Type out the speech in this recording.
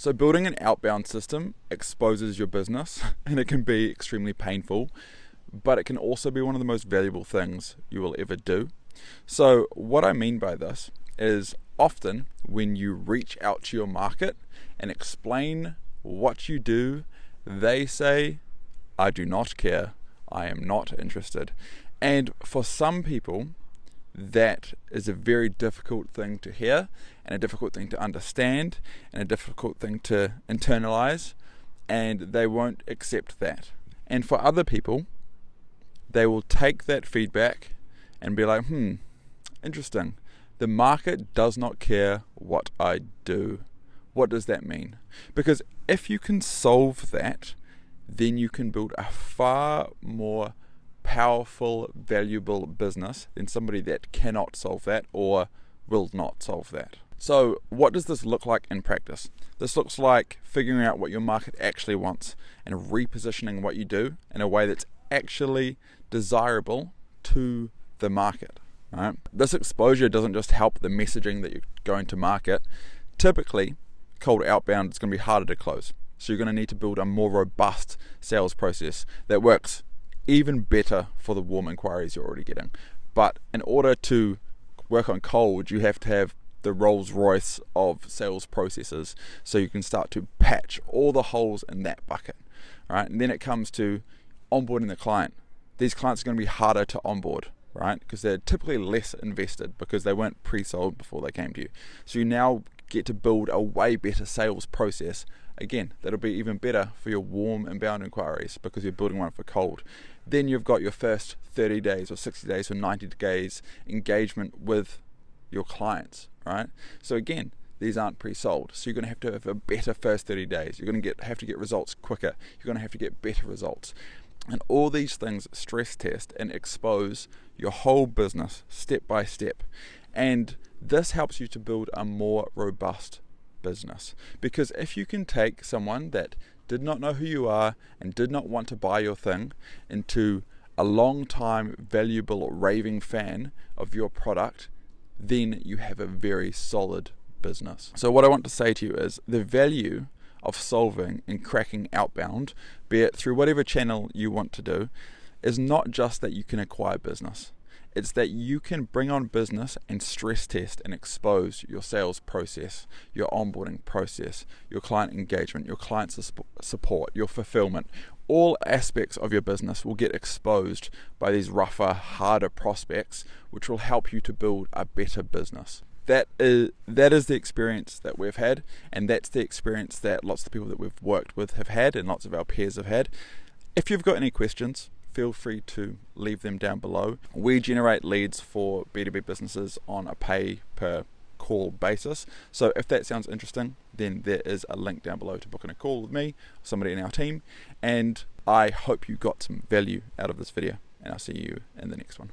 So building an outbound system exposes your business and it can be extremely painful, but it can also be one of the most valuable things you will ever do. So what I mean by this is often when you reach out to your market and explain what you do, they say, "I do not care, I am not interested." And for some people, that is a very difficult thing to hear and a difficult thing to understand and a difficult thing to internalize, and they won't accept that. And for other people, they will take that feedback and be like, interesting. The market does not care what I do. What does that mean? Because if you can solve that, then you can build a far more powerful, valuable business than somebody that cannot solve that or will not solve that. So what does this look like in practice? This looks like figuring out what your market actually wants and repositioning what you do in a way that's actually desirable to the market. Right? This exposure doesn't just help the messaging that you're going to market. Typically, cold outbound is going to be harder to close. So you're going to need to build a more robust sales process that works even better for the warm inquiries you're already getting. But in order to work on cold, you have to have the Rolls Royce of sales processes so you can start to patch all the holes in that bucket. Right? And then it comes to onboarding the client. These clients are going to be harder to onboard, right? Because they're typically less invested because they weren't pre-sold before they came to you. So you now get to build a way better sales process. Again, that'll be even better for your warm inbound inquiries because you're building one for cold. Then you've got your first 30 days or 60 days or 90 days engagement with your clients, right? So again, these aren't pre-sold. So you're going to have a better first 30 days. You're going to have to get results quicker. You're going to have to get better results. And all these things stress test and expose your whole business step by step. And this helps you to build a more robust business. Because if you can take someone that did not know who you are and did not want to buy your thing into a long time valuable raving fan of your product, then you have a very solid business. So what I want to say to you is the value of solving and cracking outbound, be it through whatever channel you want to do, is not just that you can acquire business. It's that you can bring on business and stress test and expose your sales process, your onboarding process, your client engagement, your client support, your fulfillment. All aspects of your business will get exposed by these rougher, harder prospects, which will help you to build a better business. That is the experience that we've had, and that's the experience that lots of the people that we've worked with have had and lots of our peers have had. If you've got any questions, feel free to leave them down below. We generate leads for B2B businesses on a pay per call basis. So if that sounds interesting, then there is a link down below to book in a call with me, or somebody in our team. And I hope you got some value out of this video, and I'll see you in the next one.